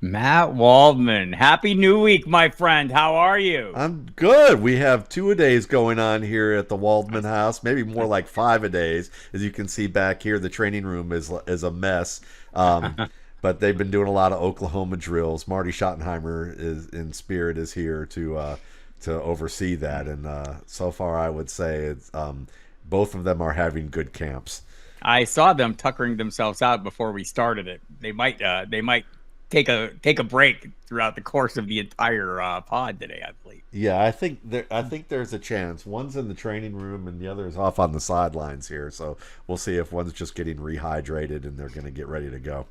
Matt Waldman. Happy New Week, my friend. How are you? I'm good. We have two-a-days going on here at the Waldman house, maybe more like five-a-days. As you can see back here, the training room is a mess. But they've been doing a lot of Oklahoma drills. Marty Schottenheimer is in spirit is here to oversee that, and so far I would say both of them are having good camps. I saw them tuckering themselves out before we started it. They might take a break throughout the course of the entire pod today, I believe. Yeah, I think there's a chance. One's in the training room and the other is off on the sidelines here. So we'll see if one's just getting rehydrated and they're going to get ready to go.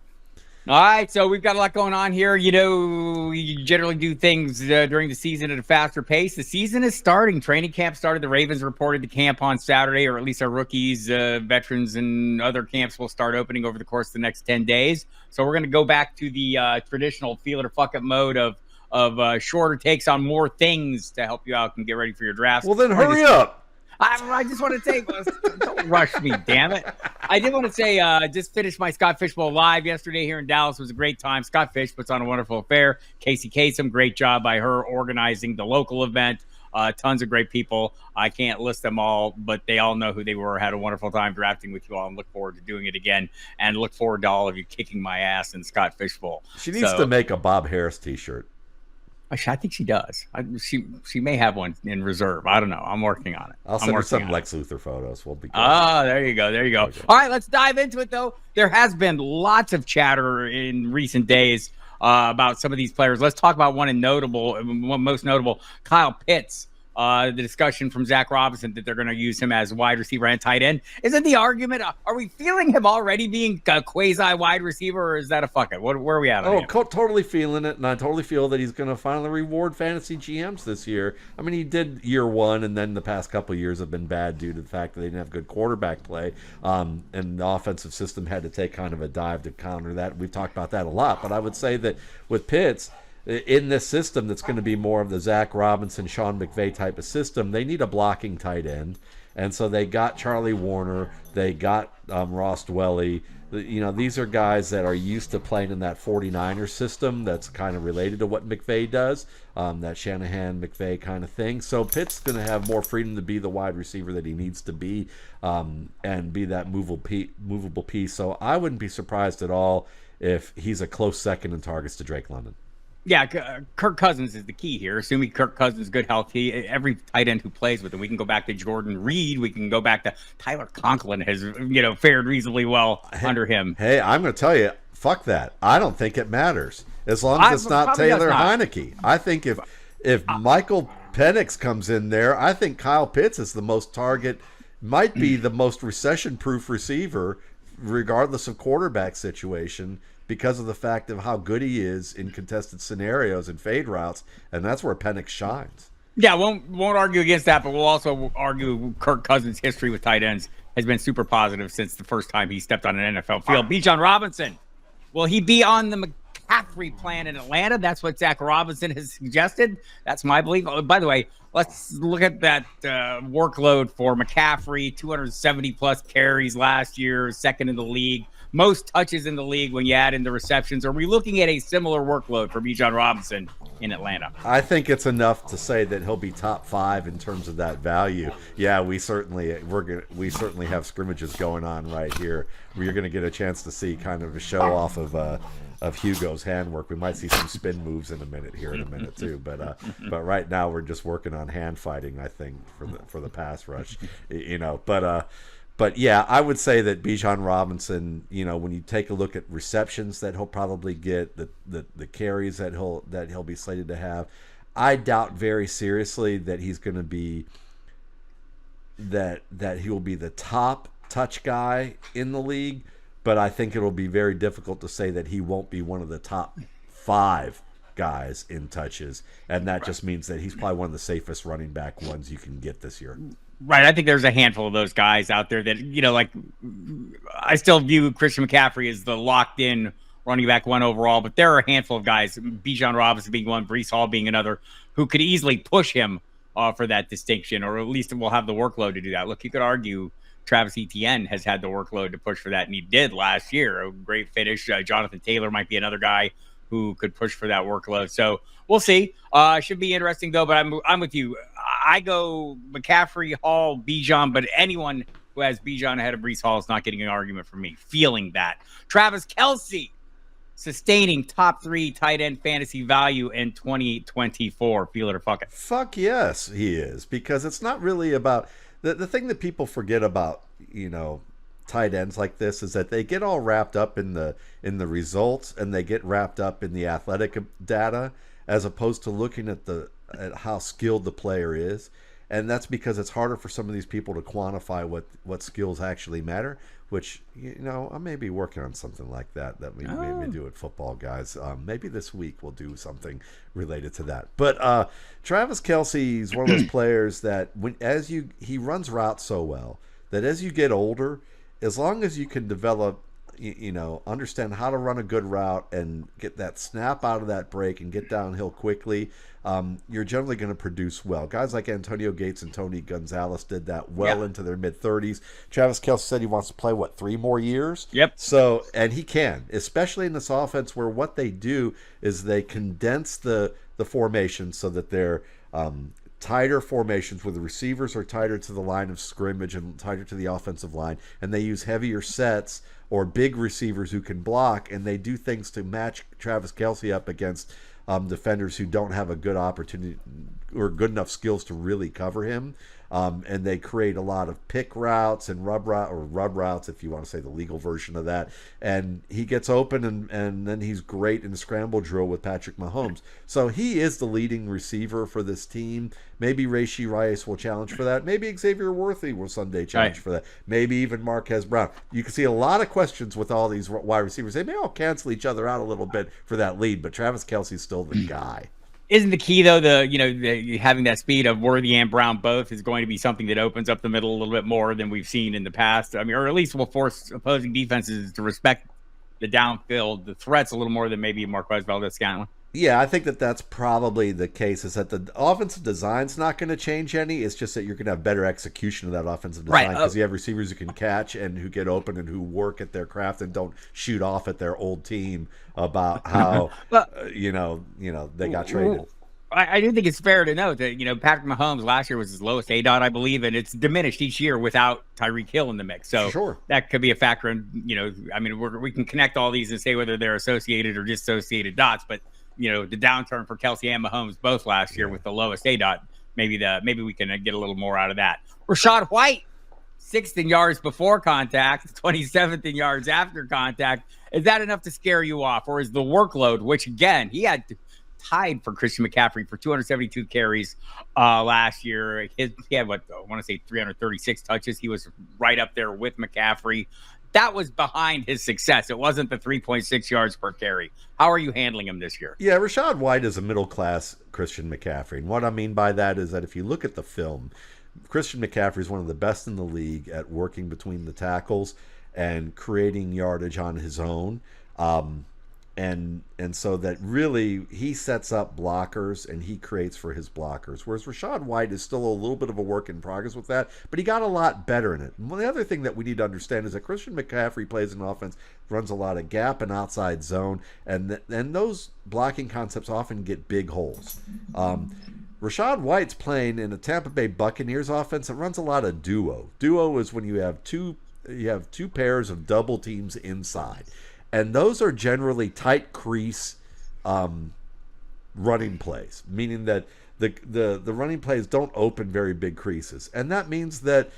All right, so we've got a lot going on here. You know, you generally do things during the season at a faster pace. The season is starting. Training camp started. The Ravens reported to camp on Saturday, or at least our rookies, veterans, and other camps will start opening over the course of the next 10 days. So we're going to go back to the traditional feel it or fuck it mode of shorter takes on more things to help you out and get ready for your drafts. Well, then hurry up. I just want to say, don't rush me, damn it. I did want to say, just finished my Scott Fishbowl Live yesterday here in Dallas. It was a great time. Scott Fish puts on a wonderful affair. Casey Kasem, great job by her organizing the local event. Tons of great people. I can't list them all, but they all know who they were. Had a wonderful time drafting with you all and look forward to doing it again. And look forward to all of you kicking my ass in Scott Fishbowl. She needs to make a Bob Harris t-shirt. I think she does. She may have one in reserve. I don't know. I'm working on it. I'll send her some Lex Luthor photos. We'll be good. There you go. There you go. Okay. All right, let's dive into it, though. There has been lots of chatter in recent days about some of these players. Let's talk about one most notable, Kyle Pitts. The discussion from Zach Robinson that they're going to use him as wide receiver and tight end. Isn't the argument, are we feeling him already being a quasi wide receiver, or is that a fuck it? Where are we at on him? Totally feeling it, and I totally feel that he's going to finally reward fantasy GMs this year. I mean, he did year one, and then the past couple of years have been bad due to the fact that they didn't have good quarterback play, and the offensive system had to take kind of a dive to counter that. We've talked about that a lot, but I would say that with Pitts, in this system that's going to be more of the Zach Robinson, Sean McVay type of system, they need a blocking tight end. And so they got Charlie Warner, they got Ross Dwelly. You know, these are guys that are used to playing in that 49ers system that's kind of related to what McVay does, that Shanahan-McVay kind of thing. So Pitt's going to have more freedom to be the wide receiver that he needs to be and be that movable piece. So I wouldn't be surprised at all if he's a close second in targets to Drake London. Yeah, Kirk Cousins is the key here. Assuming Kirk Cousins good health, every tight end who plays with him, we can go back to Jordan Reed. We can go back to Tyler Conklin has fared reasonly well under him. Hey, I'm going to tell you, fuck that. I don't think it matters as long as it's not Taylor Heineke. I think if Michael Penix comes in there, I think Kyle Pitts is the most target, might be the most recession-proof receiver, regardless of quarterback situation, because of the fact of how good he is in contested scenarios and fade routes, and that's where Penix shines. Yeah, won't argue against that, but we'll also argue Kirk Cousins' history with tight ends has been super positive since the first time he stepped on an NFL field. Bijan Robinson, will he be on the McCaffrey plan in Atlanta? That's what Zach Robinson has suggested. That's my belief. Oh, by the way, let's look at that workload for McCaffrey, 270-plus carries last year, second in the league. Most touches in the league when you add in the receptions. Are we looking at a similar workload for Bijan Robinson in Atlanta? I think it's enough to say that he'll be top 5 in terms of that value. Yeah, we certainly have scrimmages going on right here where you're going to get a chance to see kind of a show off of Hugo's handwork. We might see some spin moves in a minute too. But right now we're just working on hand fighting, I think, for the pass rush. But yeah, I would say that Bijan Robinson, when you take a look at receptions that he'll probably get, the carries that he'll be slated to have, I doubt very seriously that he's going to be that he will be the top touch guy in the league. But I think it'll be very difficult to say that he won't be one of the top 5 guys in touches, and that just means that he's probably one of the safest running back ones you can get this year. Right. I think there's a handful of those guys out there that, like I still view Christian McCaffrey as the locked in running back 1 overall, but there are a handful of guys, Bijan Robinson being one, Breece Hall being another, who could easily push him for that distinction, or at least will have the workload to do that. Look, you could argue Travis Etienne has had the workload to push for that, and he did last year. A great finish. Jonathan Taylor might be another guy who could push for that workload. So we'll see. Should be interesting though. But I'm with you. I go McCaffrey, Hall, Bijan, but anyone who has Bijan ahead of Breece Hall is not getting an argument from me. Feeling that. Travis Kelce sustaining top 3 tight end fantasy value in 2024. Feel it or fuck it. Fuck yes, he is, because it's not really about the thing that people forget about, tight ends like this is that they get all wrapped up in the results, and they get wrapped up in the athletic data as opposed to looking at how skilled the player is. And that's because it's harder for some of these people to quantify what skills actually matter, which, I may be working on something like that we maybe do at Football Guys. Maybe this week we'll do something related to that. But Travis Kelce is one of those players that he runs routes so well that as you get older, as long as you can develop, understand how to run a good route and get that snap out of that break and get downhill quickly, you're generally going to produce well. Guys like Antonio Gates and Tony Gonzalez did that well into their mid-30s. Travis Kelce said he wants to play, 3 more years? Yep. So, and he can, especially in this offense where what they do is they condense the formation so that they're tighter formations where the receivers are tighter to the line of scrimmage and tighter to the offensive line, and they use heavier sets or big receivers who can block, and they do things to match Travis Kelce up against defenders who don't have a good opportunity or good enough skills to really cover him. And they create a lot of pick routes and rub routes, if you want to say the legal version of that. And he gets open, and then he's great in the scramble drill with Patrick Mahomes. So he is the leading receiver for this team. Maybe Rashee Rice will challenge for that. Maybe Xavier Worthy will someday challenge for that. Maybe even Marquez Brown. You can see a lot of questions with all these wide receivers. They may all cancel each other out a little bit for that lead, but Travis Kelce's still the guy. Isn't the key though having that speed of Worthy and Brown both is going to be something that opens up the middle a little bit more than we've seen in the past? I mean, or at least will force opposing defenses to respect the downfield, the threats a little more than maybe Marquez Valdez-Scantling. Yeah, I think that's probably the case, is that the offensive design's not going to change any. It's just that you're going to have better execution of that offensive design because you have receivers who can catch and who get open and who work at their craft and don't shoot off at their old team about how, they got traded. I do think it's fair to note that, Patrick Mahomes last year was his lowest ADOT, I believe, and it's diminished each year without Tyreek Hill in the mix. So that could be a factor in, we can connect all these and say whether they're associated or dissociated dots, but the downturn for Kelce and Mahomes both last year with the lowest ADOT, maybe we can get a little more out of that. Rachaad White, 6th in yards before contact, 27th in yards after contact. Is that enough to scare you off, or is the workload, which again he had tied for Christian McCaffrey for 272 carries last year? He had I want to say 336 touches. He was right up there with McCaffrey. That was behind his success. It wasn't the 3.6 yards per carry. How are you handling him this year? Yeah, Rachaad White is a middle-class Christian McCaffrey. And what I mean by that is that if you look at the film, Christian McCaffrey is one of the best in the league at working between the tackles and creating yardage on his own. And so that really he sets up blockers and he creates for his blockers. Whereas Rachaad White is still a little bit of a work in progress with that, but he got a lot better in it. And the other thing that we need to understand is that Christian McCaffrey plays an offense, runs a lot of gap and outside zone, and those blocking concepts often get big holes. Rachaad White's playing in a Tampa Bay Buccaneers offense that runs a lot of duo. Duo is when you have two pairs of double teams inside. And those are generally tight crease running plays, meaning that the running plays don't open very big creases. And that means that,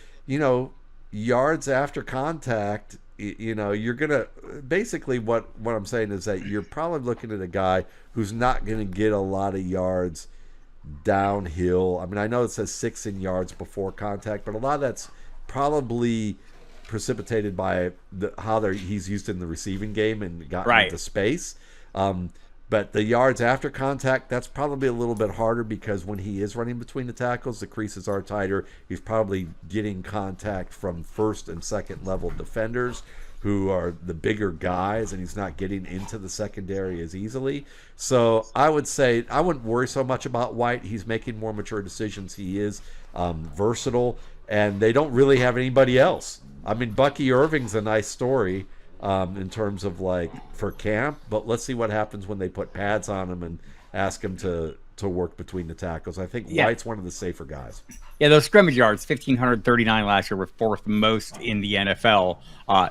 yards after contact, you're going to basically what I'm saying is that you're probably looking at a guy who's not going to get a lot of yards downhill. I mean, I know it says 6 in yards before contact, but a lot of that's probably precipitated by how he's used in the receiving game and gotten into space. But the yards after contact, that's probably a little bit harder because when he is running between the tackles, the creases are tighter. He's probably getting contact from first and second level defenders who are the bigger guys, and he's not getting into the secondary as easily. So I would say I wouldn't worry so much about White. He's making more mature decisions. He is versatile, and they don't really have anybody else. I mean, Bucky Irving's a nice story, in terms of like for camp. But let's see what happens when they put pads on him and ask him to work between the tackles. I think White's one of the safer guys. Yeah, those scrimmage yards, 1,539 last year, were fourth most in the NFL.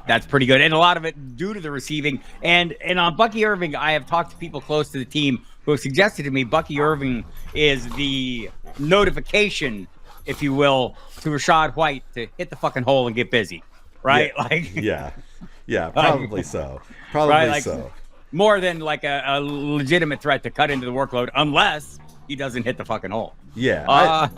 That's pretty good. And a lot of it due to the receiving. And on Bucky Irving, I have talked to people close to the team who have suggested to me Bucky Irving is the notification, if you will, to Rachaad White to hit the fucking hole and get busy. Right? Yeah, probably so. Probably so. More than like a legitimate threat to cut into the workload, unless he doesn't hit the fucking hole. Yeah,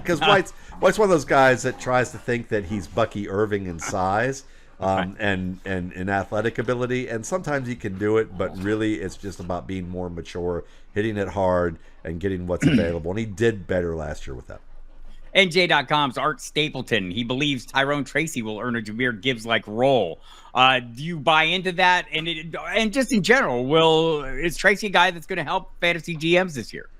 because White's one of those guys that tries to think that he's Bucky Irving in size and in athletic ability, and sometimes he can do it, but really it's just about being more mature, hitting it hard, and getting what's available. And he did better last year with that. NJ.com's Art Stapleton, he believes Tyrone Tracy will earn a Zamir Gibbs-like role. Do you buy into that? And just in general, is Tracy a guy that's going to help fantasy GMs this year?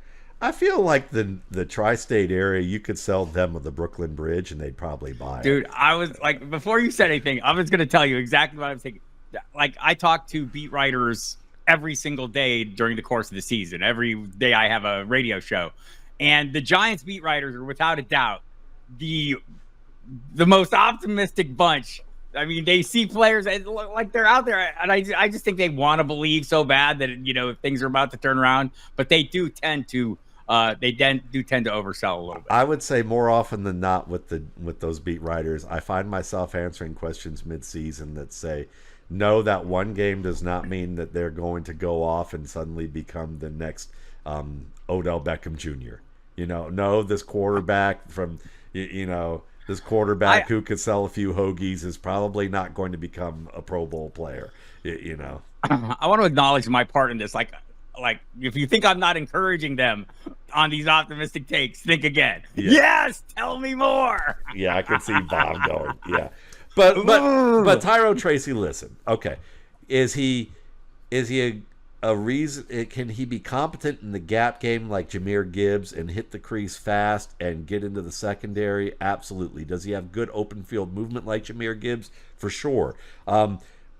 I feel like the tri-state area, you could sell them with the Brooklyn Bridge and they'd probably buy it. Dude, I was like, before you said anything, I was going to tell you exactly what I was thinking. Like, I talk to beat writers every single day during the course of the season. Every day I have a radio show. And the Giants beat writers are without a doubt the most optimistic bunch. I mean, they see players like they're out there, and I just think they want to believe so bad that if things are about to turn around. But they do tend to oversell a little bit. I would say more often than not with those beat writers, I find myself answering questions mid-season that say, no, that one game does not mean that they're going to go off and suddenly become the next Odell Beckham Jr. No, this quarterback from this quarterback who could sell a few hoagies is probably not going to become a Pro Bowl player. I want to acknowledge my part in this. Like if you think I'm not encouraging them on these optimistic takes, think again. Yeah. Yes, tell me more. Yeah, I can see Bob going. Yeah, but Tyrone Tracy, listen. Okay, is he a reason? Can he be competent in the gap game like Zamir Gibbs and hit the crease fast and get into the secondary? Absolutely. Does he have good open field movement like Zamir Gibbs? For sure.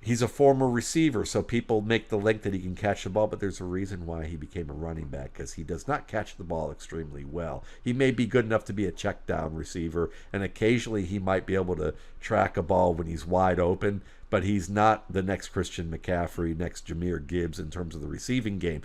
He's a former receiver, so people make the link that he can catch the ball, but there's a reason why he became a running back, because he does not catch the ball extremely well. He may be good enough to be a check down receiver, and occasionally he might be able to track a ball when he's wide open, but he's not the next Christian McCaffrey, next Zamir Gibbs in terms of the receiving game.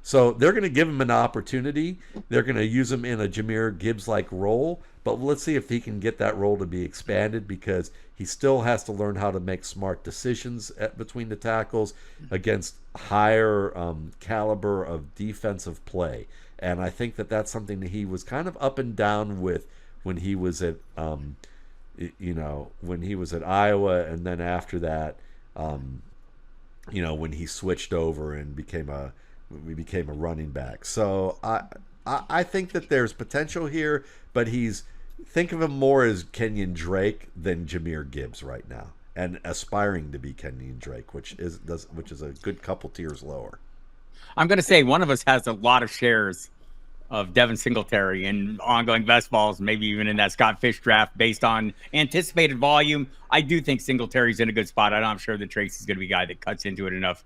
So they're going to give him an opportunity. They're going to use him in a Zamir Gibbs-like role, but let's see if he can get that role to be expanded, because he still has to learn how to make smart decisions between the tackles against higher caliber of defensive play. And I think that that's something that he was kind of up and down with when he was at when he was at Iowa, and then after that, when he switched over and became a running back. So I think that there's potential here, but think of him more as Kenyon Drake than Zamir Gibbs right now, and aspiring to be Kenyon Drake, which is a good couple tiers lower. I'm going to say one of us has a lot of shares of Devin Singletary in ongoing best balls, maybe even in that Scott Fish draft based on anticipated volume. I do think Singletary's in a good spot. I'm sure that Tracy's going to be a guy that cuts into it enough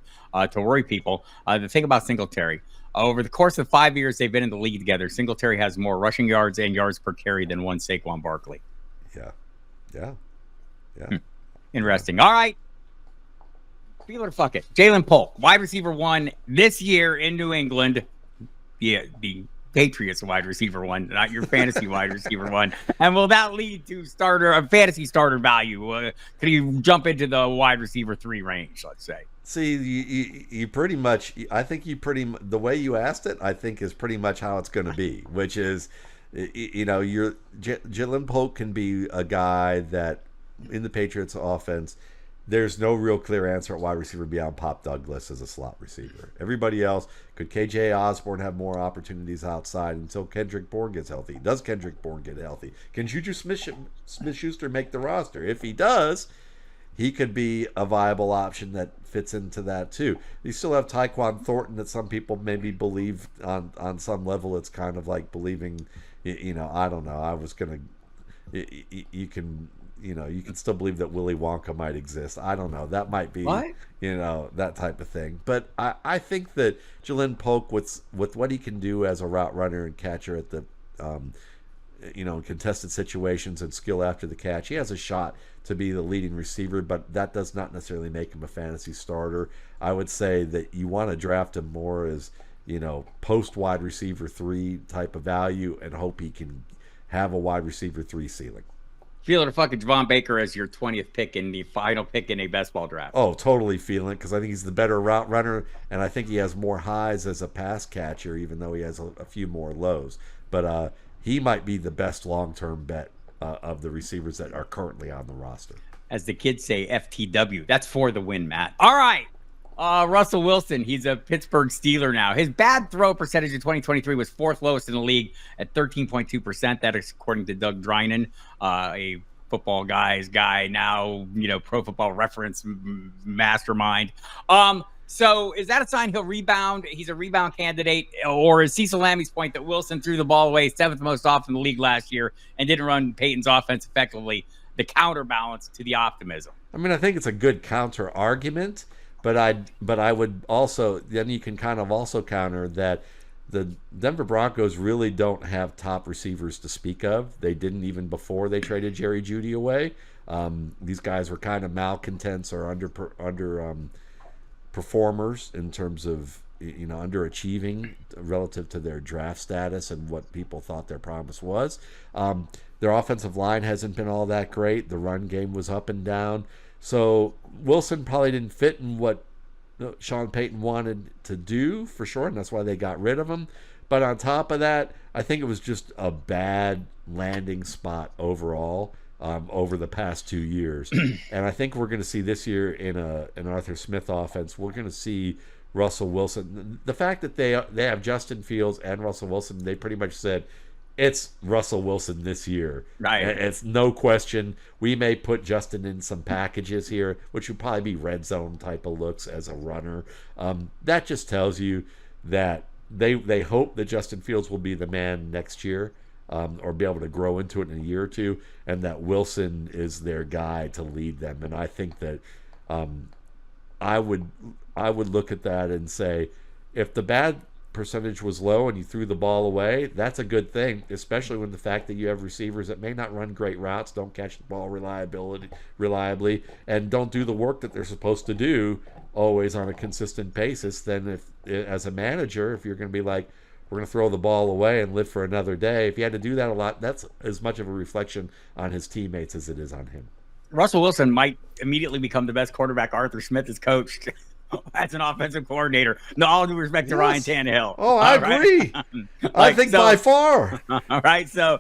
to worry people. The thing about Singletary, over the course of 5 years they've been in the league together, Singletary has more rushing yards and yards per carry than one Saquon Barkley. Yeah. Interesting. All right. People are fuck it. Jalen Polk, wide receiver 1 this year in New England. Yeah, the Patriots wide receiver 1, not your fantasy wide receiver 1. And will that lead to fantasy starter value? Could you jump into the wide receiver 3 range, let's say? See, you pretty much, I think the way you asked it, I think is pretty much how it's going to be, which is, Jalen Polk can be a guy that in the Patriots offense, there's no real clear answer at wide receiver beyond Pop Douglas as a slot receiver. Everybody else, could KJ Osborn have more opportunities outside until Kendrick Bourne gets healthy? Does Kendrick Bourne get healthy? Can Juju Smith-Schuster make the roster? If he does, he could be a viable option that fits into that too. You still have Tyquan Thornton that some people maybe believe on some level. It's kind of like believing, I don't know. I was going to, you can you can still believe that Willy Wonka might exist. I don't know. That might be, What? that type of thing. But I think that Jalen Polk, with what he can do as a route runner and catcher at the, contested situations and skill after the catch, he has a shot to be the leading receiver, but that does not necessarily make him a fantasy starter. I would say that you want to draft him more as, post wide receiver 3 type of value and hope he can have a wide receiver 3 ceiling. Feeling a fucking Javon Baker as your 20th pick in the final pick in a best ball draft. Oh, totally feeling, because I think he's the better route runner, and I think he has more highs as a pass catcher, even though he has a few more lows. But he might be the best long-term bet of the receivers that are currently on the roster. As the kids say, FTW. That's for the win, Matt. All right. Russell Wilson, he's a Pittsburgh Steeler now. His bad throw percentage in 2023 was 4th lowest in the league at 13.2%. That is according to Doug Drinan, a football guy now, Pro Football Reference mastermind. So is that a sign he'll rebound? He's a rebound candidate, or is Cecil Lammy's point that Wilson threw the ball away 7th most often in the league last year and didn't run Peyton's offense effectively, the counterbalance to the optimism? I mean, I think it's a good counter argument, but I would also, then you can kind of also counter that the Denver Broncos really don't have top receivers to speak of. They didn't even before they traded Jerry Jeudy away. These guys were kind of malcontents or under performers in terms of underachieving relative to their draft status and what people thought their promise was. Their offensive line hasn't been all that great. The run game was up and down. So Wilson probably didn't fit in what Sean Payton wanted to do, for sure, and that's why they got rid of him. But on top of that, I think it was just a bad landing spot overall over the past 2 years. And I think we're going to see this year in an Arthur Smith offense, we're going to see Russell Wilson. The fact that they have Justin Fields and Russell Wilson, they pretty much said, it's Russell Wilson this year. Right. It's no question. We may put Justin in some packages here, which would probably be red zone type of looks as a runner. That just tells you that they hope that Justin Fields will be the man next year, or be able to grow into it in a year or two, and that Wilson is their guy to lead them. And I think that I would look at that and say, if the bad percentage was low and you threw the ball away, that's a good thing, especially when the fact that you have receivers that may not run great routes, don't catch the ball reliably, and don't do the work that they're supposed to do always on a consistent basis. Then if, as a manager, if you're going to be like, we're going to throw the ball away and live for another day, if you had to do that a lot, that's as much of a reflection on his teammates as it is on him. Russell Wilson might immediately become the best quarterback Arthur Smith has coached as an offensive coordinator. No, all due respect to Ryan Tannehill. Oh, I agree. I think by far. All right. So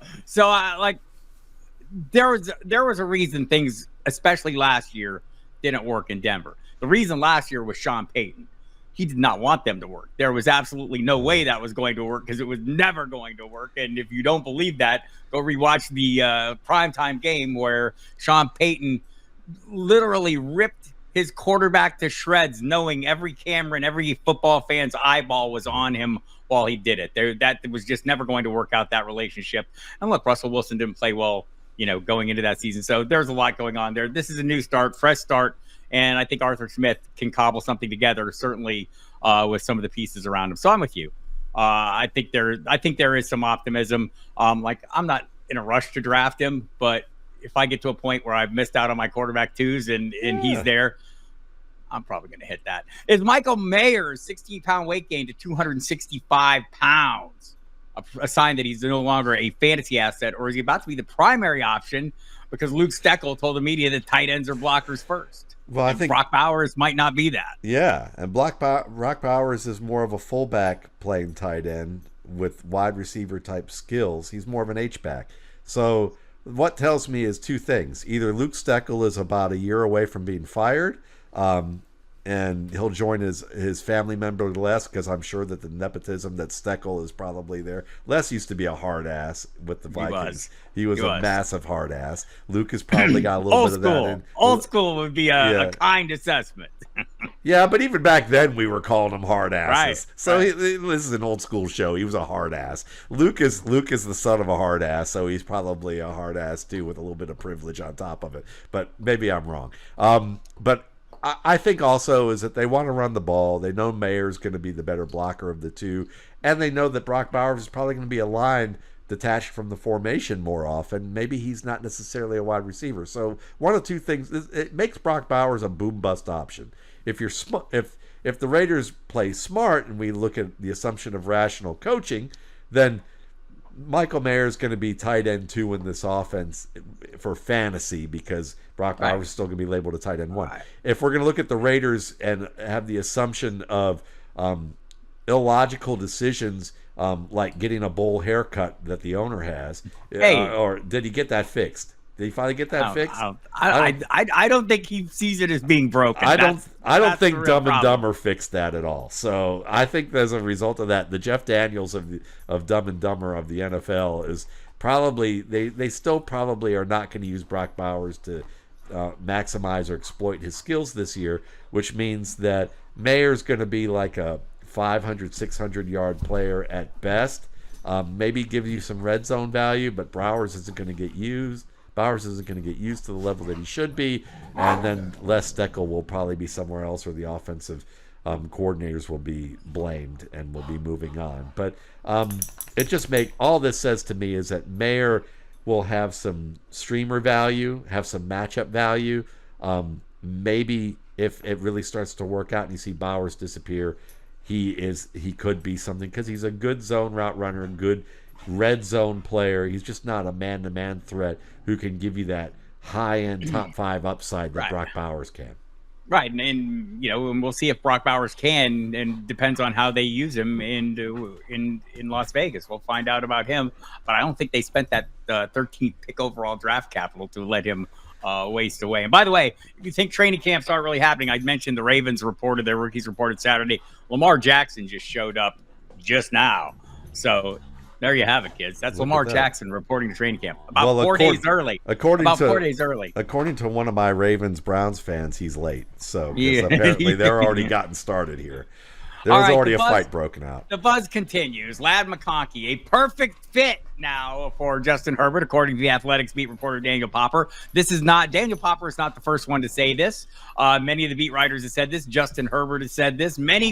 there was a reason things, especially last year, didn't work in Denver. The reason last year was Sean Payton. He did not want them to work. There was absolutely no way that was going to work, because it was never going to work. And if you don't believe that, go rewatch the primetime game where Sean Payton literally ripped his quarterback to shreds, knowing every camera and every football fan's eyeball was on him while he did it. That was just never going to work out, that relationship. And look, Russell Wilson didn't play well, going into that season. So there's a lot going on there. This is a new start, fresh start. And I think Arthur Smith can cobble something together, certainly with some of the pieces around him. So I'm with you. I think there is some optimism. I'm not in a rush to draft him, but if I get to a point where I've missed out on my quarterback twos and he's there, I'm probably going to hit that. Is Michael Mayer's 16-pound weight gain to 265 pounds a sign that he's no longer a fantasy asset, or is he about to be the primary option because Luke Steckel told the media that tight ends are blockers first? Well, I think Brock Bowers might not be that. Yeah, and Brock Bowers is more of a fullback playing tight end with wide receiver type skills. He's more of an H-back. So what tells me is two things. Either Luke Steckel is about a year away from being fired, and he'll join his family member Les, because I'm sure that the nepotism that Steckel is probably there. Les used to be a hard ass with the Vikings. He was a massive hard ass. Luke has probably got a little bit of that in. Old school would be a kind assessment. Yeah, but even back then we were calling him hard asses. Right. So Right. this is an old school show. He was a hard ass. Luke is the son of a hard ass, so he's probably a hard ass too, with a little bit of privilege on top of it. But maybe I'm wrong. But I think also is that they want to run the ball. They know Mayer's going to be the better blocker of the two, and they know that Brock Bowers is probably going to be aligned detached from the formation more often. Maybe he's not necessarily a wide receiver. So one of two things, it makes Brock Bowers a boom bust option. If you're if the Raiders play smart and we look at the assumption of rational coaching, then Michael Mayer is going to be tight end 2 in this offense for fantasy, because Brock Bowers is still going to be labeled a tight end 1. Right. If we're going to look at the Raiders and have the assumption of illogical decisions, like getting a bowl haircut that the owner has, or did he get that fixed? Did he finally get that fixed? I don't think he sees it as being broken. I don't think Dumb and Dumber fixed that at all. So I think as a result of that, the Jeff Daniels of Dumb and Dumber of the NFL is probably they still probably are not going to use Brock Bowers to maximize or exploit his skills this year, which means that Mayer's going to be like a 500, 600 yard player at best. Maybe give you some red zone value, but Bowers isn't going to get used. Bowers isn't going to get used to the level that he should be, and then Les Steckel will probably be somewhere else, or the offensive coordinators will be blamed and will be moving on. But it just all this says to me is that Mayer will have some streamer value, have some matchup value. Maybe if it really starts to work out and you see Bowers disappear, he could be something, because he's a good zone route runner and good red zone player. He's just not a man-to-man threat who can give you that high-end top 5 upside that Brock Bowers can. Right, and we'll see if Brock Bowers can, and depends on how they use him in Las Vegas. We'll find out about him, but I don't think they spent that 13th pick overall draft capital to let him waste away. And by the way, if you think training camps aren't really happening, I mentioned the Ravens reported, their rookies reported Saturday. Lamar Jackson just showed up just now, so there you have it, kids. That's Lamar Jackson reporting to training camp about 4 days early. According to one of my Ravens Browns fans, he's late. So apparently they're already gotten started here. There's already a fight broken out. The buzz continues. Ladd McConkey, a perfect fit now for Justin Herbert, according to the Athletics beat reporter Daniel Popper. Daniel Popper is not the first one to say this. Many of the beat writers have said this. Justin Herbert has said this. Many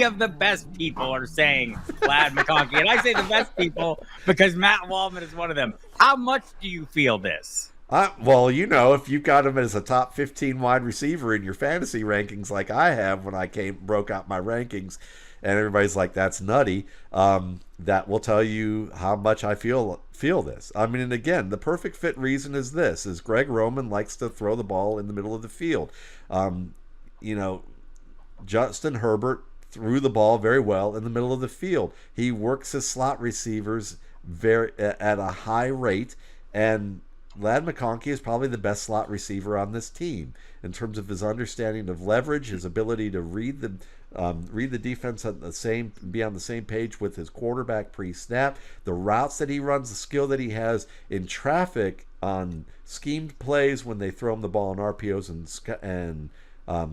of the best people are saying Ladd McConkey. And I say the best people because Matt Waldman is one of them. How much do you feel this? Well, if you've got him as a top 15 wide receiver in your fantasy rankings, like I have when I broke out my rankings, and everybody's like, "That's nutty," that will tell you how much I feel this. I mean, and again, the perfect fit reason is this: is Greg Roman likes to throw the ball in the middle of the field. Justin Herbert threw the ball very well in the middle of the field. He works his slot receivers at a high rate, and Ladd McConkey is probably the best slot receiver on this team in terms of his understanding of leverage, his ability to read the defense be on the same page with his quarterback pre-snap, the routes that he runs, the skill that he has in traffic on schemed plays when they throw him the ball in RPOs and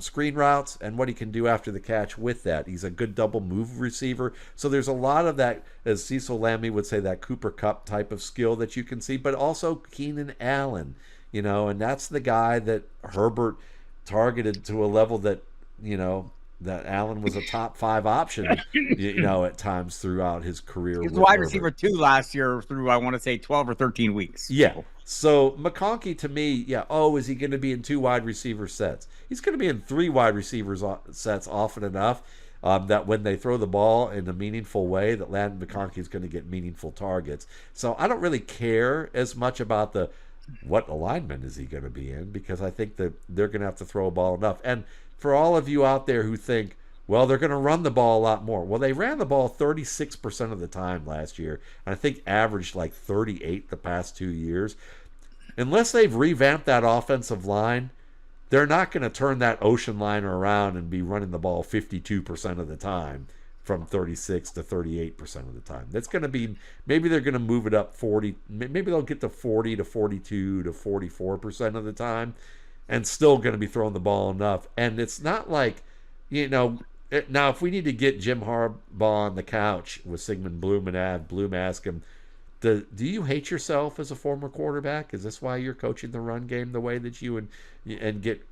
screen routes, and what he can do after the catch with that. He's a good double move receiver. So there's a lot of that, as Cecil Lammey would say, that Cooper Kupp type of skill that you can see, but also Keenan Allen, and that's the guy that Herbert targeted to a level that, that Allen was a top 5 option, at times throughout his career. He was wide receiver 2 last year through, I want to say, 12 or 13 weeks. Yeah. So McConkey, to me, is he going to be in 2 wide receiver sets? He's going to be in 3 wide receivers sets often enough that when they throw the ball in a meaningful way, that Ladd McConkey is going to get meaningful targets. So I don't really care as much about what alignment is he going to be in, because I think that they're going to have to throw a ball enough. And for all of you out there who think, well, they're going to run the ball a lot more. Well, they ran the ball 36% of the time last year, and I think averaged like 38 the past 2 years. Unless they've revamped that offensive line, they're not going to turn that ocean liner around and be running the ball 52% of the time from 36 to 38% of the time. That's going to be, maybe they're going to move it up 40, maybe they'll get to 40 to 42 to 44% of the time. and still going to be throwing the ball enough. And it's not like, now if we need to get Jim Harbaugh on the couch with Sigmund Bloom and have Bloom ask him, do you hate yourself as a former quarterback? Is this why you're coaching the run game the way that you and get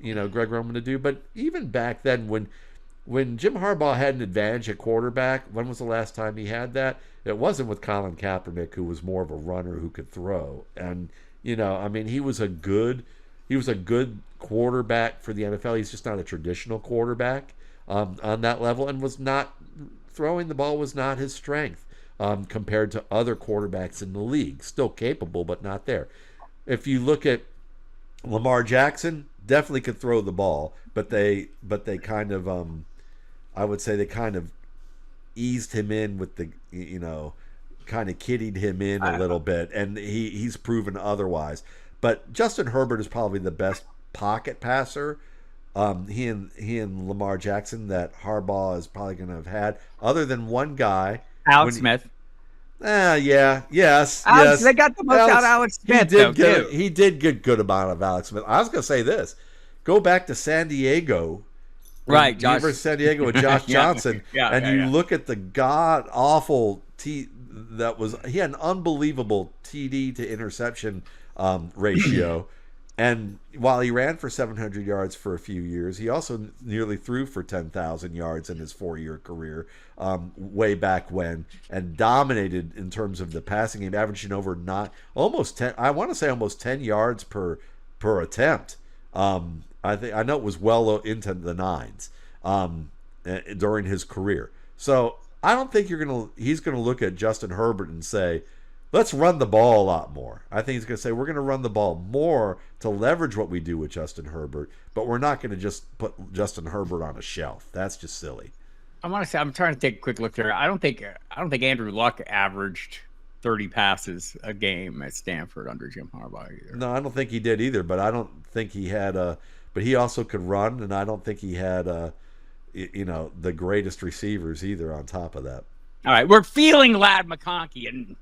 Greg Roman to do? But even back then, when Jim Harbaugh had an advantage at quarterback, when was the last time he had that? It wasn't with Colin Kaepernick, who was more of a runner who could throw. And he was a good quarterback for the NFL. He's just not a traditional quarterback on that level, and was not throwing the ball was not his strength. Compared to other quarterbacks in the league. Still capable, but not there. If you look at Lamar Jackson, definitely could throw the ball, but they kind of, I would say they kind of eased him in with the, kind of kiddied him in a little bit, and he's proven otherwise. But Justin Herbert is probably the best pocket passer. He and Lamar Jackson that Harbaugh is probably going to have had, other than one guy. Alex Smith. Yes. They got the most out of Alex Smith. He did get good amount of Alex Smith. I was going to say this. Go back to San Diego. Right, Josh. San Diego with Josh Johnson. You look at the god-awful he had an unbelievable TD to interception ratio. And while he ran for 700 yards for a few years, he also nearly threw for 10,000 yards in his 4-year career way back when, and dominated in terms of the passing game, averaging over almost 10 yards per attempt. I know it was well into the nines during his career. So I don't think he's gonna look at Justin Herbert and say, let's run the ball a lot more. I think he's going to say we're going to run the ball more to leverage what we do with Justin Herbert, but we're not going to just put Justin Herbert on a shelf. That's just silly. I want to say, I'm trying to take a quick look there. I don't think Andrew Luck averaged 30 passes a game at Stanford under Jim Harbaugh either. No, I don't think he did either, but I don't think he had but he also could run, and I don't think he had the greatest receivers either on top of that. All right, we're feeling Lad McConkey, and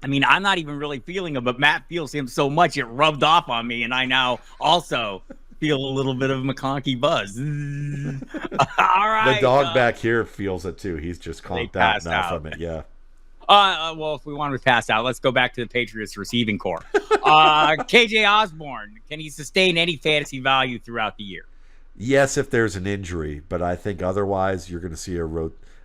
I'm not even really feeling him, but Matt feels him so much it rubbed off on me, and I now also feel a little bit of McConkey buzz. All right. The dog back here feels it too. He's just conked out now from it. Yeah. Well, if we want to pass out, let's go back to the Patriots receiving corps. KJ Osborn, can he sustain any fantasy value throughout the year? Yes, if there's an injury, but I think otherwise you're going to see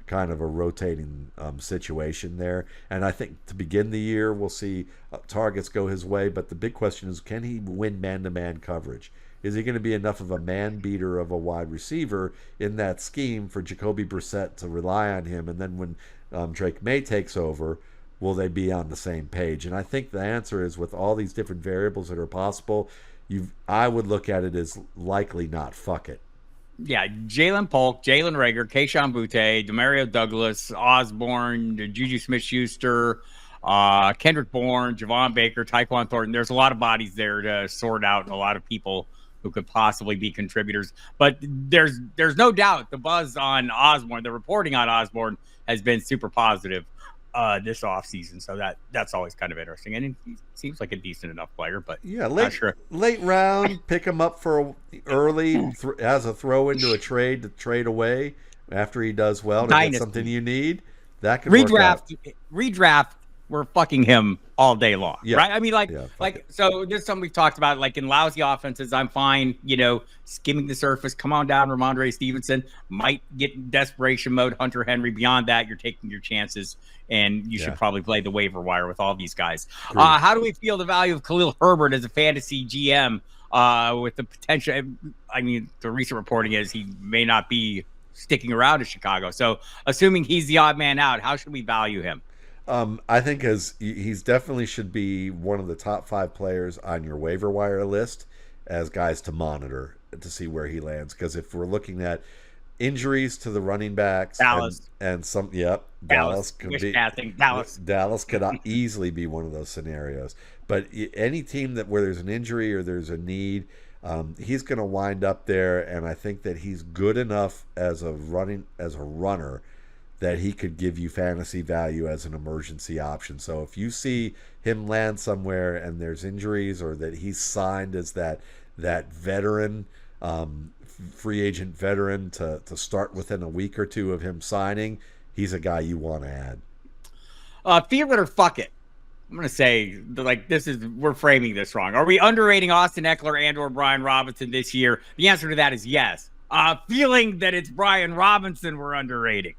kind of a rotating situation there. And I think to begin the year, we'll see targets go his way. But the big question is, can he win man-to-man coverage? Is he going to be enough of a man beater of a wide receiver in that scheme for Jacoby Brissett to rely on him? And then when Drake May takes over, will they be on the same page? And I think the answer is, with all these different variables that are possible, I would look at it as likely not. Fuck it. Yeah, Jalen Polk, Jalen Reagor, Kayshon Boutte, Demario Douglas, Osborn, Juju Smith-Schuster, Kendrick Bourne, Javon Baker, Tyquan Thornton. There's a lot of bodies there to sort out, and a lot of people who could possibly be contributors. But there's no doubt the buzz on Osborn, the reporting on Osborn, has been super positive this offseason. So that's always kind of interesting. And he seems like a decent enough player, but yeah, late round, pick him up for early as a throw into a trade to trade away after he does well to Dynasty. Get something you need. That could work out. Redraft. We're fucking him all day long, right? I mean, so there's something we've talked about, like in lousy offenses, I'm fine, skimming the surface. Come on down, Ramondre Stevenson. Might get in desperation mode, Hunter Henry. Beyond that, you're taking your chances, and you should probably play the waiver wire with all these guys. How do we feel the value of Khalil Herbert as a fantasy GM with the potential? I mean, the recent reporting is he may not be sticking around in Chicago. So assuming he's the odd man out, how should we value him? I think he's definitely should be one of the top 5 players on your waiver wire list as guys to monitor to see where he lands. Because if we're looking at injuries to the running backs, Dallas could easily be one of those scenarios. But any team where there's an injury or there's a need, he's going to wind up there. And I think that he's good enough as a runner that he could give you fantasy value as an emergency option. So if you see him land somewhere and there's injuries, or that he's signed as that that veteran, free agent veteran to start within a week or two of him signing, he's a guy you want to add. Feel it or fuck it. I'm going to say, like, we're framing this wrong. Are we underrating Austin Eckler and or Brian Robinson this year? The answer to that is yes. Feeling that it's Brian Robinson we're underrating.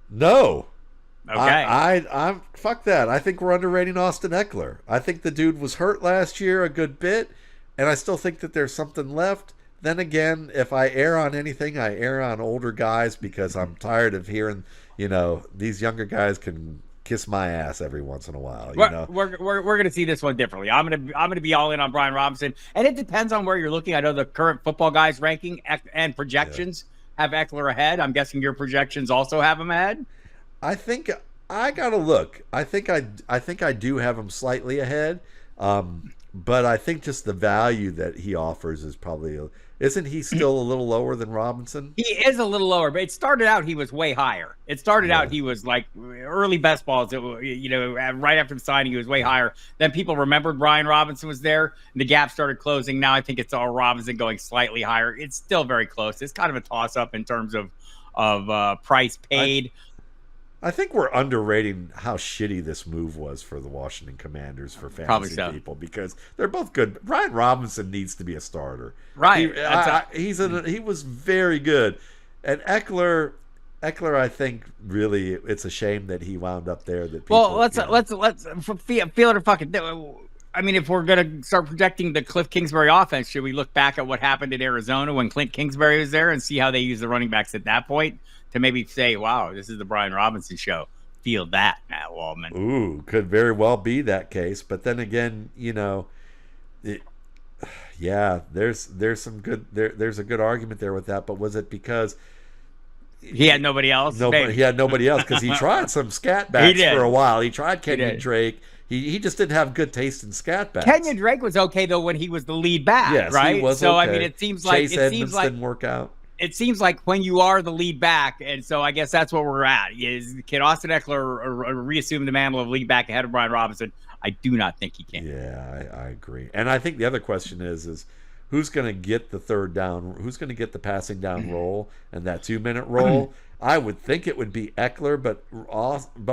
No. Okay. I'm fuck that. I think we're underrating Austin Eckler. I think the dude was hurt last year a good bit, and I still think that there's something left. Then again, if I err on anything, I err on older guys because I'm tired of hearing, these younger guys can kiss my ass every once in a while. We're gonna see this one differently. I'm gonna be all in on Brian Robinson, and it depends on where you're looking. I know the current Football Guys ranking and projections have Eckler ahead. I'm guessing your projections also have him ahead. I think I gotta look. I think I do have him slightly ahead, but I think just the value that he offers is probably. Isn't he still a little lower than Robinson? He is a little lower, but it started out he was way higher. It started out he was like early best balls. Right after the signing, he was way higher. Then people remembered Brian Robinson was there, and the gap started closing. Now I think it's all Robinson going slightly higher. It's still very close. It's kind of a toss up in terms of price paid. I think we're underrating how shitty this move was for the Washington Commanders for fantasy people because they're both good. Brian Robinson needs to be a starter. Right. He was very good. And Eckler, I think really it's a shame that he wound up there. That people, let's feel it or fuck it. I mean, if we're going to start projecting the Cliff Kingsbury offense, should we look back at what happened in Arizona when Clint Kingsbury was there and see how they use the running backs at that point? To maybe say, wow, this is the Brian Robinson show. Feel that, Matt Waldman. Ooh, could very well be that case. But then again, there's some good there's a good argument there with that. But was it because he had nobody else? He had nobody else because he tried some scat backs for a while. He tried Kenyon Drake. He just didn't have good taste in scat backs. Kenyon Drake was okay though when he was the lead back, yes, right? He was so okay. I mean, it seems like didn't work out. It seems like when you are the lead back, and so I guess that's where we're at. Can Austin Eckler reassume the mantle of lead back ahead of Brian Robinson? I do not think he can. Yeah, I agree. And I think the other question is who's going to get the third down? Who's going to get the passing down role and that 2-minute role? I would think it would be Eckler, but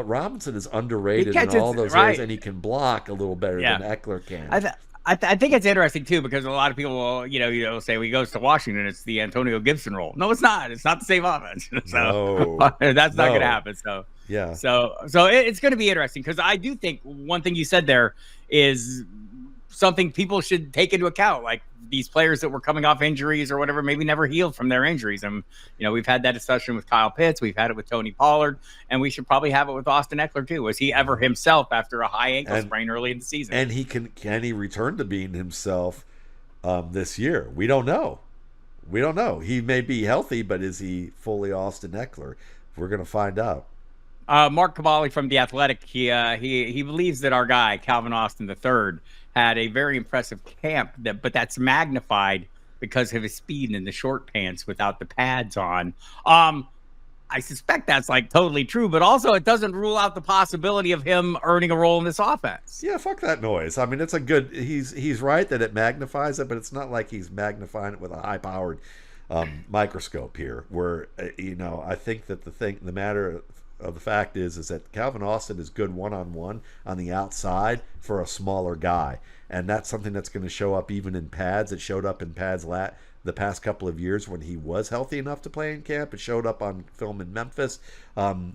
Robinson is underrated in all those areas, and he can block a little better than Eckler can. I think it's interesting too because a lot of people will say when he goes to Washington, it's the Antonio Gibson role. No, it's not. It's not the same offense. So that's not going to happen. So yeah. So it's going to be interesting because I do think one thing you said there is something people should take into account, like these players that were coming off injuries or whatever, maybe never healed from their injuries. And, we've had that discussion with Kyle Pitts. We've had it with Tony Pollard, and we should probably have it with Austin Eckler too. Was he ever himself after a high ankle sprain early in the season? And can he return to being himself this year? We don't know. He may be healthy, but is he fully Austin Eckler? We're going to find out. Mark Cavalli from The Athletic, he believes that our guy, Calvin Austin III, had a very impressive camp, but that's magnified because of his speed in the short pants without the pads on. I suspect that's like totally true, but also it doesn't rule out the possibility of him earning a role in this offense. Yeah, fuck that noise. I mean, it's a good. He's right that it magnifies it, but it's not like he's magnifying it with a high-powered microscope here. Where I think that the matter of the fact is that Calvin Austin is good one-on-one on the outside for a smaller guy, and that's something that's going to show up even in pads. It showed up in pads the past couple of years when he was healthy enough to play in camp. It showed up on film in Memphis.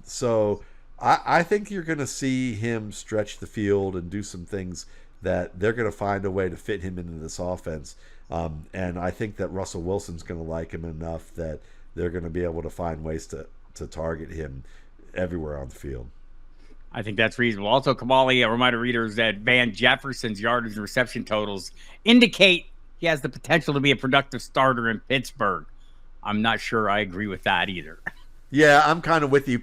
So I think you're going to see him stretch the field and do some things that they're going to find a way to fit him into this offense. And I think that Russell Wilson's going to like him enough that they're going to be able to find ways to target him everywhere on the field. I think that's reasonable. Also, Kamali, a reminder readers that Van Jefferson's yardage and reception totals indicate he has the potential to be a productive starter in Pittsburgh. I'm not sure I agree with that either. Yeah, I'm kind of with you.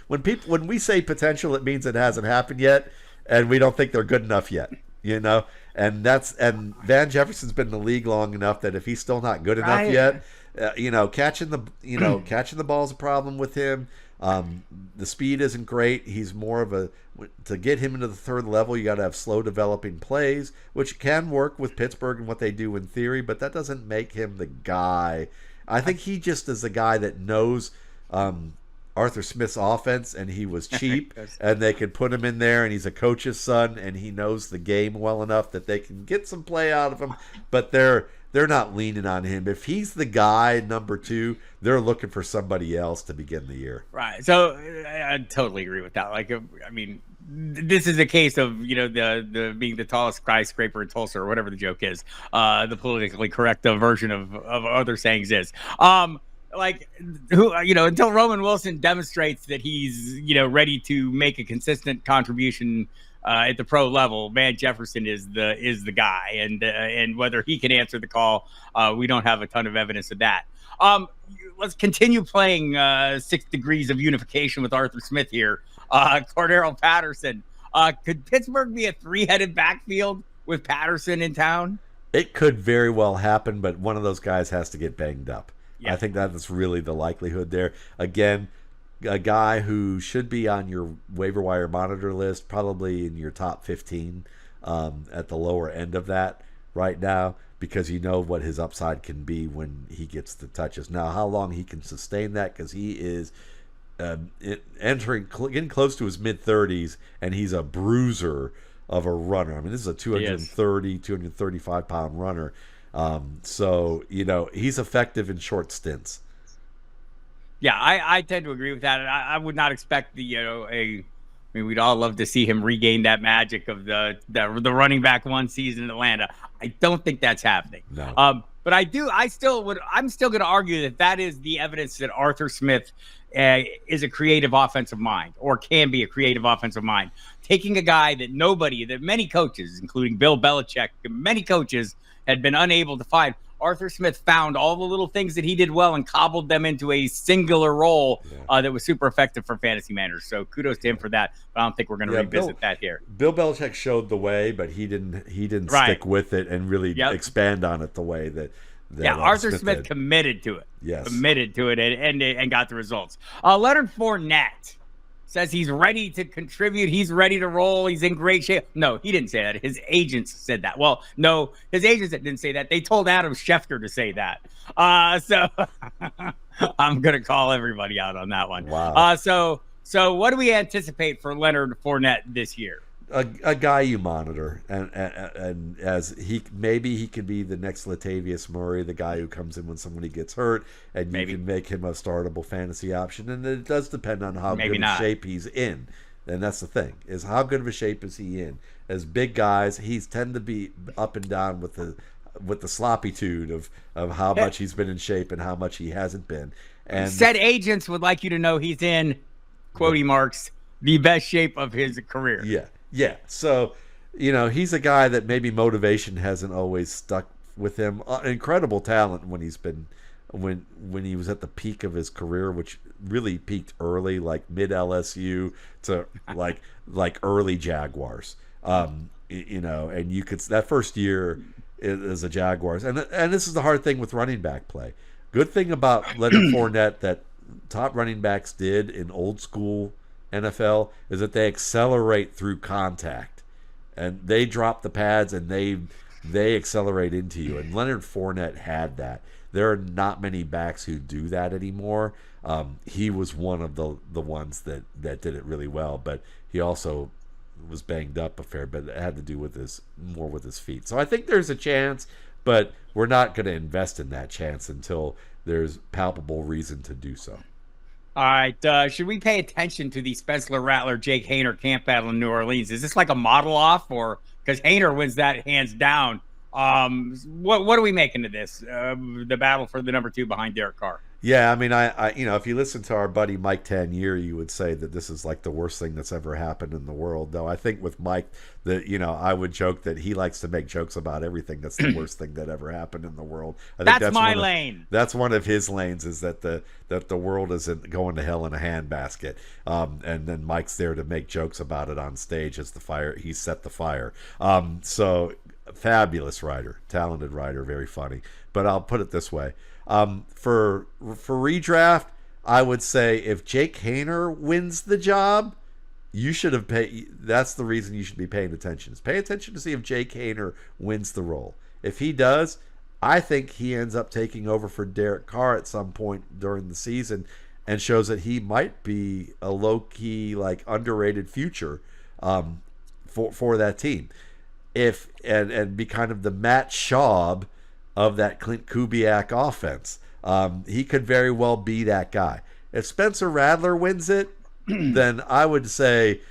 When we say potential, it means it hasn't happened yet, and we don't think they're good enough yet. And Van Jefferson's been in the league long enough that if he's still not good enough yet, catching the ball is a problem with him. The speed isn't great. He's more of to get him into the third level, you got to have slow developing plays, which can work with Pittsburgh and what they do in theory, but that doesn't make him the guy. I think he just is a guy that knows Arthur Smith's offense, and he was cheap, and they could put him in there, and he's a coach's son, and he knows the game well enough that they can get some play out of him, but they're not leaning on him. If he's the guy, number 2, they're looking for somebody else to begin the year. Right. So I totally agree with that. Like, I mean, this is a case of, the being the tallest skyscraper in Tulsa, or whatever the joke is. The politically correct version of other sayings is. Until Roman Wilson demonstrates that he's, ready to make a consistent contribution at the pro level, man, Jefferson is the guy, and whether he can answer the call, we don't have a ton of evidence of that. Let's continue playing 6 degrees of unification with Arthur Smith here. Cordero Patterson. Could Pittsburgh be a 3-headed backfield with Patterson in town? It could very well happen, but one of those guys has to get banged up. Yeah. I think that's really the likelihood there. Again, a guy who should be on your waiver wire monitor list, probably in your top 15 at the lower end of that right now, because you know what his upside can be when he gets the touches. Now, how long he can sustain that, because he is getting close to his mid-30s, and he's a bruiser of a runner. I mean, this is a 235-pound runner. So, he's effective in short stints. Yeah, I tend to agree with that. And I would not expect we'd all love to see him regain that magic of the running back one season in Atlanta. I don't think that's happening. No. But I'm still going to argue that is the evidence that Arthur Smith is a creative offensive mind, or can be a creative offensive mind. Taking a guy that many coaches, including Bill Belichick, many coaches had been unable to find. Arthur Smith found all the little things that he did well and cobbled them into a singular role that was super effective for fantasy managers. So kudos to him for that. But I don't think we're going to revisit that here. Bill Belichick showed the way, but he didn't stick with it and really expand on it the way that Arthur Smith committed to it. Yes. Committed to it and got the results. Leonard Fournette says he's ready to contribute. He's ready to roll. He's in great shape. No, he didn't say that. His agents said that. Well, no, his agents didn't say that. They told Adam Schefter to say that. So I'm going to call everybody out on that one. Wow. So what do we anticipate for Leonard Fournette this year? A guy you monitor, and as he could be the next Latavius Murray, the guy who comes in when somebody gets hurt, and you can make him a startable fantasy option. And it does depend on how good of shape he's in, and that's the thing, is how good of a shape is he in. As big guys, he's tend to be up and down with the sloppitude of how much he's been in shape and how much he hasn't been. And said agents would like you to know he's in quote marks the best shape of his career. Yeah, so, he's a guy that maybe motivation hasn't always stuck with him. Incredible talent when he was at the peak of his career, which really peaked early, like mid LSU to like early Jaguars. And you could, that first year as a Jaguars, and this is the hard thing with running back play. Good thing about Leonard Fournette that top running backs did in old school NFL is that they accelerate through contact, and they drop the pads and they accelerate into you. And Leonard Fournette had that. There are not many backs who do that anymore. He was one of the ones that did it really well, but he also was banged up a fair bit. It had to do with his feet. So I think there's a chance, but we're not going to invest in that chance until there's palpable reason to do so. All right. Should we pay attention to the Spencer Rattler, Jake Haener camp battle in New Orleans? Is this like a model off, or because Haener wins that hands down? What are we making of this? The battle for the number 2 behind Derek Carr. Yeah, I mean, I if you listen to our buddy Mike Tanier, you would say that this is like the worst thing that's ever happened in the world. Though I think with Mike, that I would joke that he likes to make jokes about everything that's the worst thing that ever happened in the world. I think that's my lane. That's one of his lanes, is that the world isn't going to hell in a handbasket. And then Mike's there to make jokes about it on stage as he set the fire. So fabulous writer, talented writer, very funny. But I'll put it this way. For redraft, I would say if Jake Haener wins the job, you should have paid. That's the reason you should be paying attention. Is pay attention to see if Jake Haener wins the role. If he does, I think he ends up taking over for Derek Carr at some point during the season, and shows that he might be a low key, like, underrated future for that team. If and be kind of the Matt Schaub of that Clint Kubiak offense. He could very well be that guy. If Spencer Rattler wins it, then I would say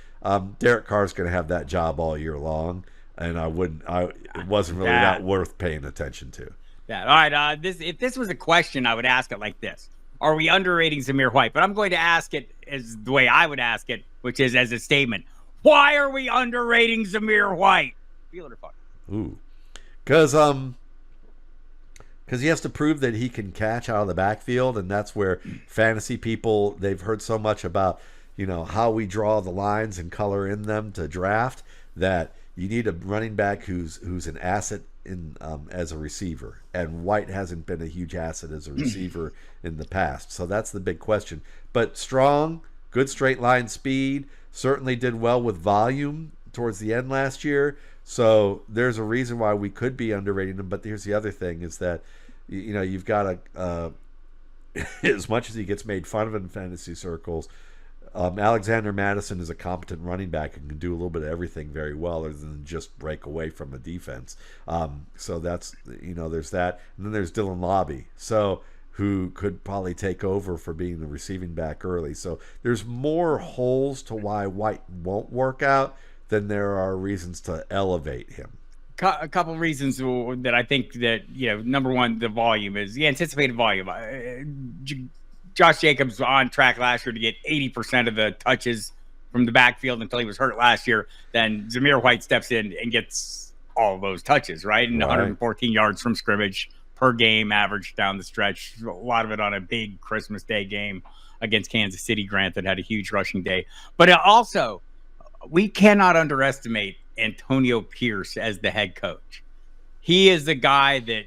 Derek Carr's going to have that job all year long, and it wasn't really that worth paying attention to. Yeah. All right. If this was a question, I would ask it like this: are we underrating Zamir White? But I'm going to ask it as the way I would ask it, which is as a statement. Why are we underrating Zamir White? Feel it or fuck? Ooh, because he has to prove that he can catch out of the backfield, and that's where fantasy people, they've heard so much about, how we draw the lines and color in them to draft, that you need a running back who's an asset in as a receiver, and White hasn't been a huge asset as a receiver in the past. So that's the big question. But strong, good straight line speed, certainly did well with volume towards the end last year. So there's a reason why we could be underrating him. But here's the other thing is that, you've got as much as he gets made fun of in fantasy circles, Alexander Madison is a competent running back and can do a little bit of everything very well, other than just break away from a defense. So that's, there's that. And then there's Dylan Lobby, who could probably take over for being the receiving back early. So there's more holes to why White won't work out than there are reasons to elevate him. A couple of reasons that I think that, number one, the volume is the anticipated volume. Josh Jacobs on track last year to get 80% of the touches from the backfield until he was hurt last year. Then Zamir White steps in and gets all of those touches, right? And 114 yards from scrimmage per game average down the stretch. A lot of it on a big Christmas Day game against Kansas City. Grant that had a huge rushing day. But also, we cannot underestimate Antonio Pierce as the head coach. He is the guy that,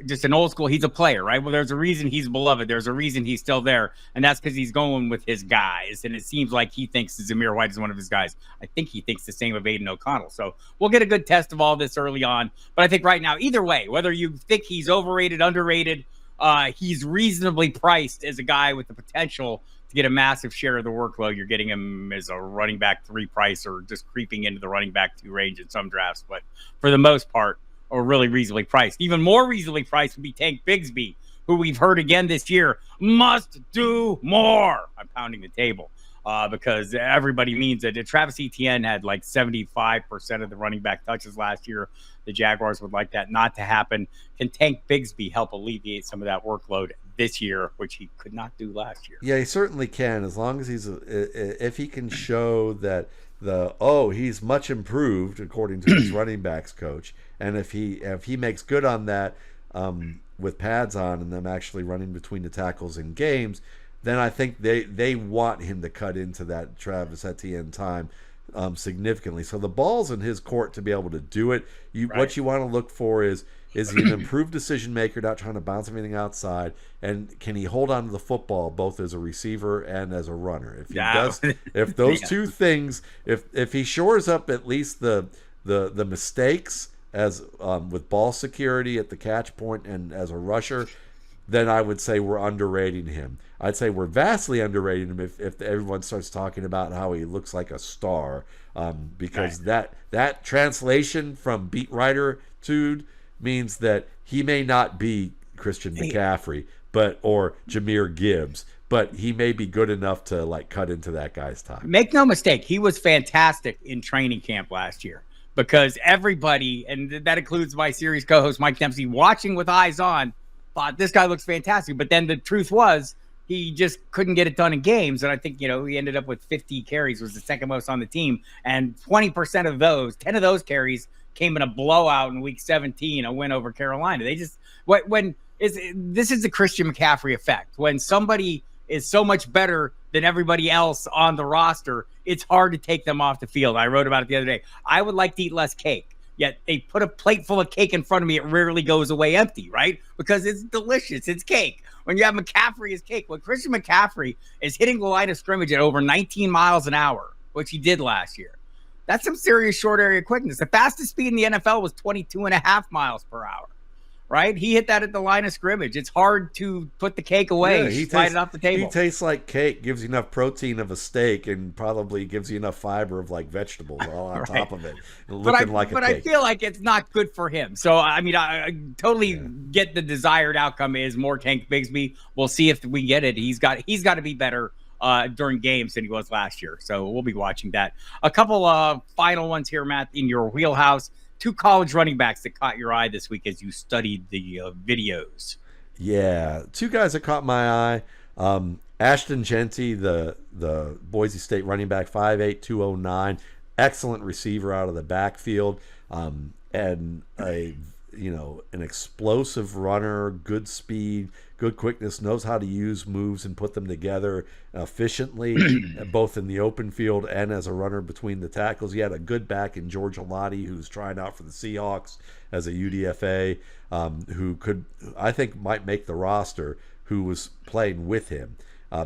just an old school, he's a player, right? Well, there's a reason he's beloved. There's a reason he's still there. And that's because he's going with his guys. And it seems like he thinks Zamir White is one of his guys. I think he thinks the same of Aiden O'Connell. So we'll get a good test of all this early on. But I think right now, either way, whether you think he's overrated, underrated, he's reasonably priced as a guy with the potential to get a massive share of the workload. You're getting him as a running back 3 price, or just creeping into the running back 2 range in some drafts. But for the most part, or really reasonably priced. Even more reasonably priced would be Tank Bigsby, who we've heard again this year must do more. I'm pounding the table because everybody means that Travis Etienne had 75% of the running back touches last year. The Jaguars would like that not to happen. Can Tank Bigsby help alleviate some of that workload this year, which he could not do last year? Yeah, he certainly can, as long as if he can show that he's much improved according to his running backs coach, and if he makes good on that with pads on and them actually running between the tackles in games, then I think they want him to cut into that Travis Etienne time significantly. So the ball's in his court to be able to do it. What you want to look for is he an improved decision maker, not trying to bounce everything outside, and can he hold on to the football both as a receiver and as a runner? If he does, if those two things, if he shores up at least the mistakes as with ball security at the catch point and as a rusher, then I would say we're underrating him. I'd say we're vastly underrating him if everyone starts talking about how he looks like a star, because that translation from beat writer to means that he may not be Christian McCaffrey or Jahmyr Gibbs, but he may be good enough to cut into that guy's time. Make no mistake, he was fantastic in training camp last year, because everybody, and that includes my series co-host Mike Dempsey, watching with eyes on, thought this guy looks fantastic. But then the truth was he just couldn't get it done in games. And I think, he ended up with 50 carries, was the second most on the team. And 20% of those, 10 of those carries came in a blowout in week 17, a win over Carolina. This is the Christian McCaffrey effect. When somebody is so much better than everybody else on the roster, it's hard to take them off the field. I wrote about it the other day. I would like to eat less cake. Yet they put a plate full of cake in front of me. It rarely goes away empty, right? Because it's delicious. It's cake. When you have McCaffrey as cake, when Christian McCaffrey is hitting the line of scrimmage at over 19 miles an hour, which he did last year, that's some serious short area quickness. The fastest speed in the NFL was 22.5 miles per hour. Right? He hit that at the line of scrimmage. It's hard to put the cake away, slide it off the table. He tastes like cake, gives you enough protein of a steak, and probably gives you enough fiber of like vegetables all on top of it. But I feel like it's not good for him. So, I mean, I totally get the desired outcome is more Tank Bigsby. We'll see if we get it. He's got to be better during games than he was last year. So we'll be watching that. A couple final ones here, Matt, in your wheelhouse. 2 college running backs that caught your eye this week as you studied the videos. Yeah, 2 guys that caught my eye. Ashton Genty, the Boise State running back, 5'8", 209, excellent receiver out of the backfield, and an explosive runner, good speed, good quickness, knows how to use moves and put them together efficiently, both in the open field and as a runner between the tackles. He had a good back in George Halati, who's trying out for the Seahawks as a UDFA, who I think might make the roster, who was playing with him.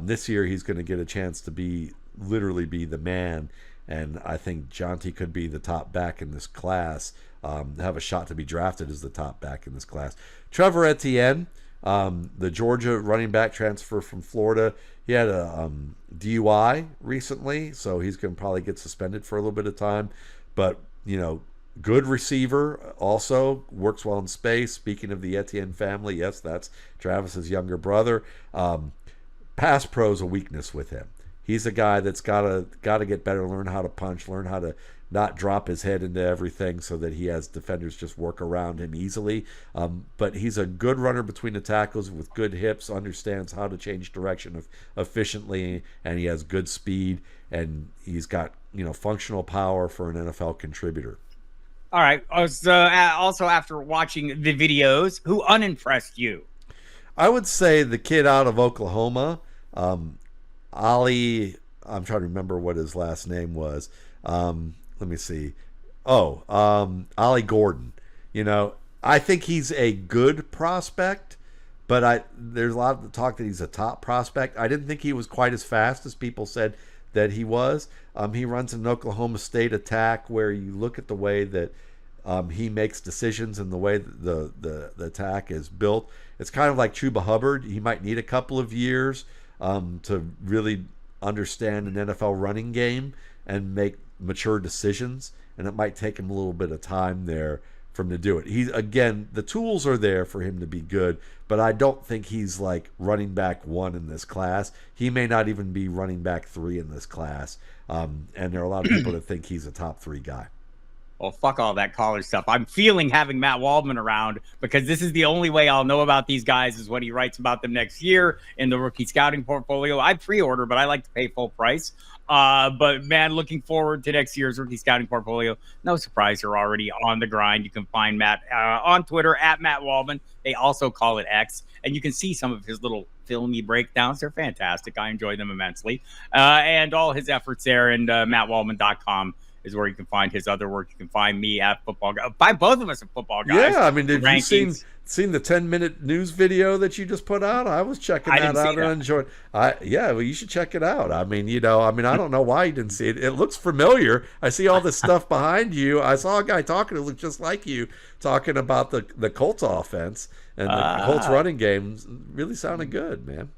This year he's going to get a chance to literally be the man, and I think Jonty could be the top back in this class, have a shot to be drafted as the top back in this class. Trevor Etienne, the Georgia running back transfer from Florida, he had a DUI recently, so he's going to probably get suspended for a little bit of time. But, good receiver, also works well in space. Speaking of the Etienne family, yes, that's Travis's younger brother. Pass pro is a weakness with him. He's a guy that's got to get better, learn how to punch, learn how to not drop his head into everything so that he has defenders just work around him easily. But he's a good runner between the tackles with good hips, understands how to change direction efficiently, and he has good speed, and he's got functional power for an NFL contributor. All right. Also, after watching the videos, who unimpressed you? I would say the kid out of Oklahoma, Ali. I'm trying to remember what his last name was. Let me see. Ali Gordon. I think he's a good prospect, but there's a lot of talk that he's a top prospect. I didn't think he was quite as fast as people said that he was. He runs an Oklahoma State attack where you look at the way that he makes decisions and the way the attack is built. It's kind of like Chuba Hubbard. He might need a couple of years to really understand an NFL running game and make mature decisions, and it might take him a little bit of time there for him to do it. The tools are there for him to be good, but I don't think he's like running back 1 in this class. He may not even be running back 3 in this class, and there are a lot of people that think he's a top 3 guy. Well, fuck all that college stuff. I'm feeling having Matt Waldman around because this is the only way I'll know about these guys is when he writes about them next year in the rookie scouting portfolio. I pre-order, but I like to pay full price. But man, looking forward to next year's rookie scouting portfolio. No surprise, you're already on the grind. You can find Matt on Twitter at Matt Waldman. They also call it X, and you can see some of his little filmy breakdowns. They're fantastic. I enjoy them immensely. And all his efforts there, and mattwaldman.com is where you can find his other work. You can find me at Football Guys. Find both of us at Football Guys. Yeah, I mean, have you seen the 10-minute news video that you just put out? I was checking that out and enjoyed. Well, you should check it out. I mean, I don't know why you didn't see it. It looks familiar. I see all this stuff behind you. I saw a guy talking who looked just like you, talking about the Colts offense and the Colts running game. Really sounded good, man.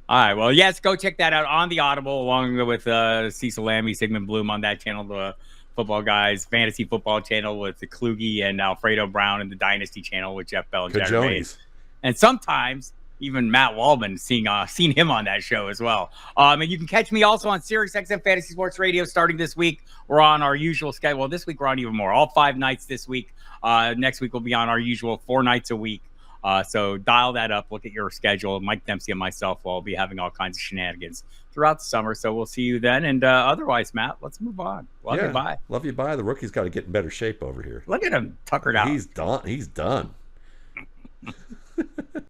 All right, well, yes, go check that out on the Audible, along with Cecil Lammy, Sigmund Bloom on that channel, the Football Guys fantasy football channel with the Kluge and Alfredo Brown, and the Dynasty channel with Jeff Bell and Jared. And sometimes even Matt Waldman, seen him on that show as well. And you can catch me also on SiriusXM Fantasy Sports Radio starting this week. We're on our usual schedule. Well, this week we're on even more, all 5 nights this week. Next week we'll be on our usual 4 nights a week. So dial that up, look at your schedule. Mike Dempsey and myself will be having all kinds of shenanigans throughout the summer. So we'll see you then. And otherwise, Matt, let's move on. Love you, bye. Love you, bye. The rookie's got to get in better shape over here. Look at him, tuckered out. He's done.